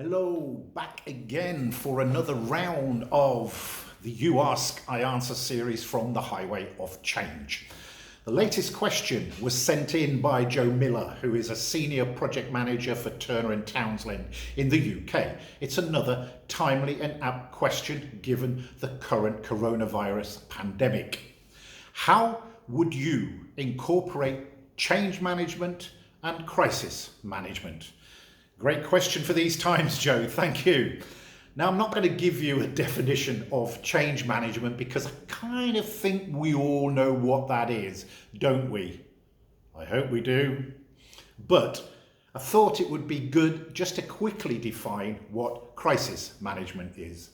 Hello, back again for another round of the UAsk IAnswer series from the Highway of Change. The latest question was sent in by Joe Miller, who is a senior project manager for Turner and Townsend in the UK. It's another timely and apt question given the current coronavirus pandemic. How would you incorporate change management and crisis management? Great question for these times, Joe. Thank you. Now, I'm not going to give you a definition of change management because I kind of think we all know what that is, don't we? I hope we do. But I thought it would be good just to quickly define what crisis management is.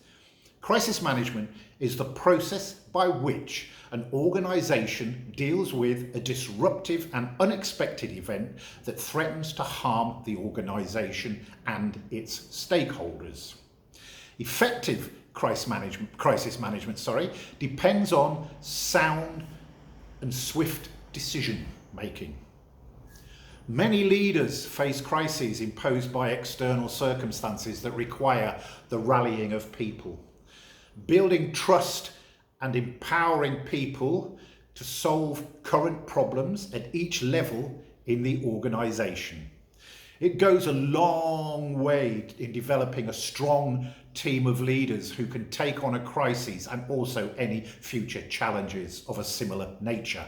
Crisis management is the process by which an organisation deals with a disruptive and unexpected event that threatens to harm the organisation and its stakeholders. Effective crisis management depends on sound and swift decision making. Many leaders face crises imposed by external circumstances that require the rallying of people. Building trust and empowering people to solve current problems at each level in the organisation. It goes a long way in developing a strong team of leaders who can take on a crisis and also any future challenges of a similar nature.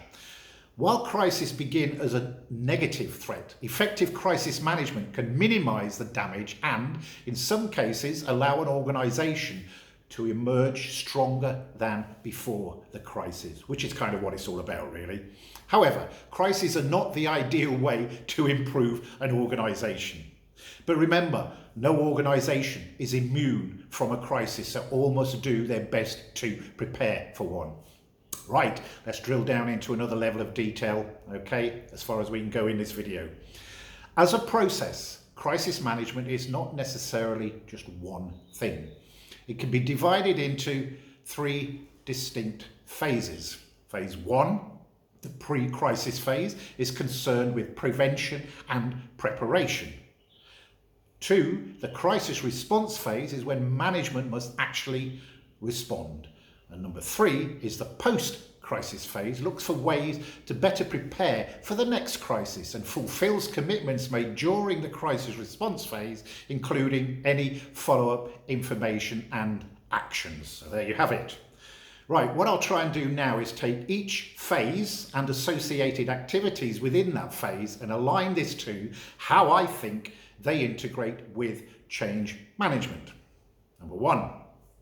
While crises begin as a negative threat, effective crisis management can minimise the damage and, in some cases, allow an organisation to emerge stronger than before the crisis, which is kind of what it's all about, really. However, crises are not the ideal way to improve an organisation. But remember, no organisation is immune from a crisis, so all must do their best to prepare for one. Right, let's drill down into another level of detail, okay, as far as we can go in this video. As a process, crisis management is not necessarily just one thing. It can be divided into three distinct phases. Phase one, the pre-crisis phase, is concerned with prevention and preparation. Two, the crisis response phase is when management must actually respond. And number three is the post-crisis phase, looks for ways to better prepare for the next crisis and fulfills commitments made during the crisis response phase, including any follow-up information and actions. So there you have it. Right, what I'll try and do now is take each phase and associated activities within that phase and align this to how I think they integrate with change management. Number one,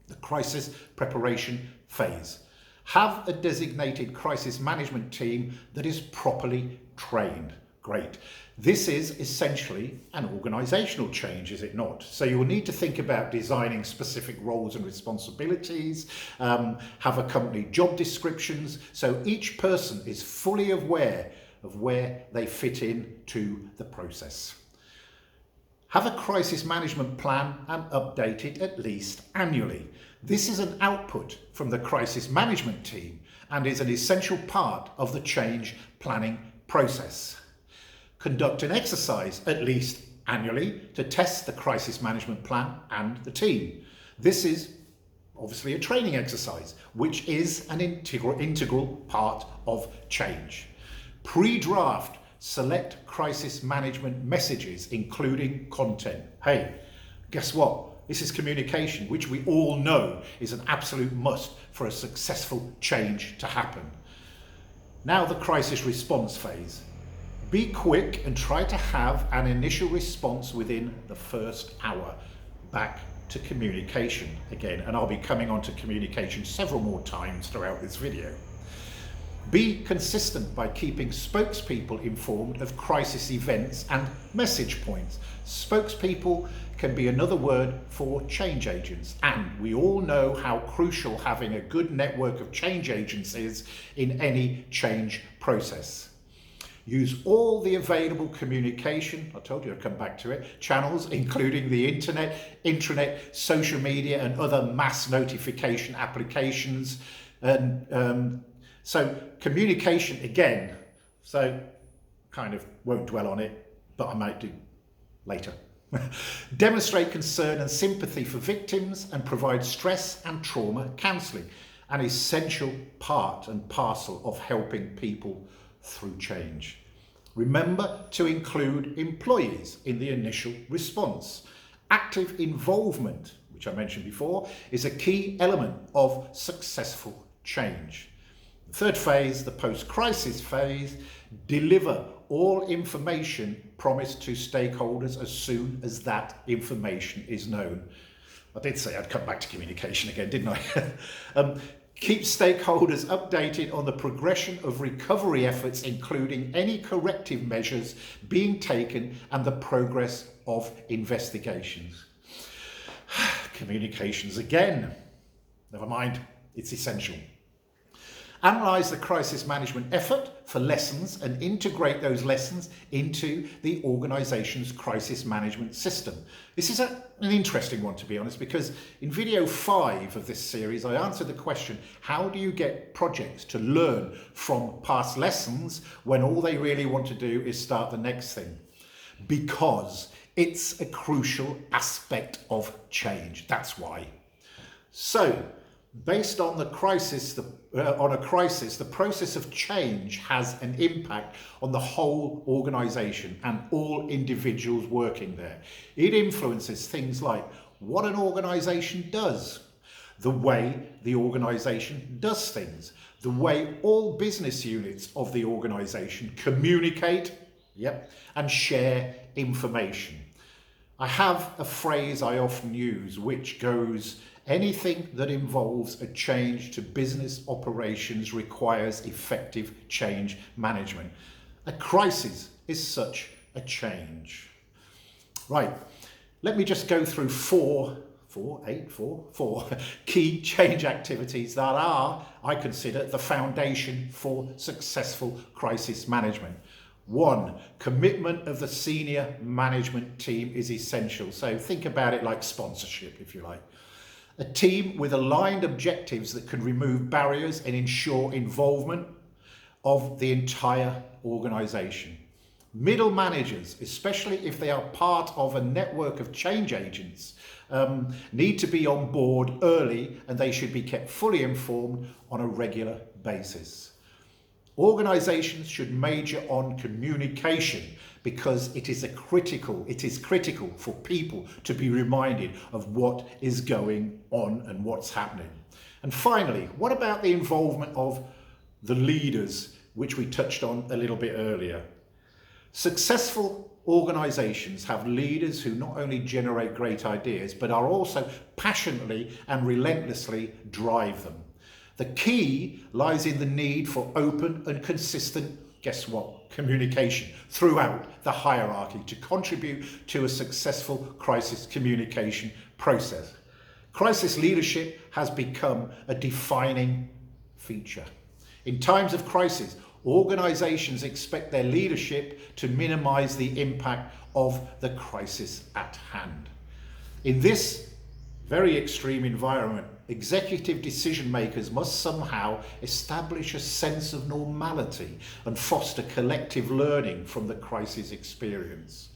the crisis preparation phase. Have a designated crisis management team that is properly trained. Great. This is essentially an organisational change, is it not? So you'll need to think about designing specific roles and responsibilities, have accompanied job descriptions, so each person is fully aware of where they fit in to the process. Have a crisis management plan and update it at least annually. This is an output from the crisis management team and is an essential part of the change planning process. Conduct an exercise at least annually to test the crisis management plan and the team. This is obviously a training exercise, which is an integral part of change. Pre-draft select crisis management messages, including content. Hey, guess what? This is communication, which we all know is an absolute must for a successful change to happen. Now the crisis response phase. Be quick and try to have an initial response within the first hour. Back to communication again, and I'll be coming on to communication several more times throughout this video. Be consistent by keeping spokespeople informed of crisis events and message points. Spokespeople can be another word for change agents, and we all know how crucial having a good network of change agents is in any change process. Use all the available communication, I told you I'd come back to it, channels, including the internet, intranet, social media, and other mass notification applications. So communication again, so kind of won't dwell on it, but I might do later. Demonstrate concern and sympathy for victims and provide stress and trauma counselling, an essential part and parcel of helping people through change. Remember to include employees in the initial response. Active involvement, which I mentioned before, is a key element of successful change. The third phase, the post-crisis phase, deliver all information promised to stakeholders as soon as that information is known. I did say I'd come back to communication again, didn't I? Keep stakeholders updated on the progression of recovery efforts, including any corrective measures being taken and the progress of investigations. Communications again. Never mind, it's essential. Analyse the crisis management effort for lessons and integrate those lessons into the organisation's crisis management system. This is an interesting one, to be honest, because in video 5 of this series, I answered the question, how do you get projects to learn from past lessons when all they really want to do is start the next thing? Because it's a crucial aspect of change. That's why. So, based on the crisis, the process of change has an impact on the whole organisation and all individuals working there. It influences things like what an organisation does, the way the organisation does things, the way all business units of the organisation communicate, and share information. I have a phrase I often use which goes, anything that involves a change to business operations requires effective change management. A crisis is such a change. Right, let me just go through four key change activities that are, I consider, the foundation for successful crisis management. 1, commitment of the senior management team is essential. So think about it like sponsorship, if you like. A team with aligned objectives that can remove barriers and ensure involvement of the entire organisation. Middle managers, especially if they are part of a network of change agents, need to be on board early, and they should be kept fully informed on a regular basis. Organisations should major on communication because it is critical for people to be reminded of what is going on and what's happening. And finally, what about the involvement of the leaders, which we touched on a little bit earlier? Successful organisations have leaders who not only generate great ideas, but are also passionately and relentlessly drive them. The key lies in the need for open and consistent, guess what, communication throughout the hierarchy to contribute to a successful crisis communication process. Crisis leadership has become a defining feature. In times of crisis, organisations expect their leadership to minimise the impact of the crisis at hand. In this very extreme environment, executive decision makers must somehow establish a sense of normality and foster collective learning from the crisis experience.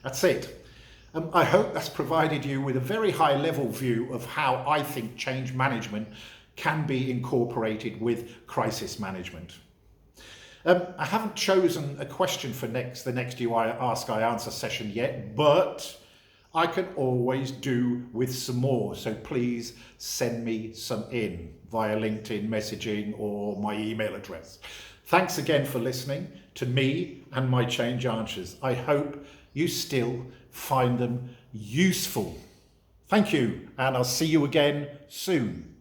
That's it. I hope that's provided you with a very high level view of how I think change management can be incorporated with crisis management. I haven't chosen a question for the next UAsk IAnswer session yet, but I can always do with some more, so please send me some in via LinkedIn messaging or my email address. Thanks again for listening to me and my change answers. I hope you still find them useful. Thank you, and I'll see you again soon.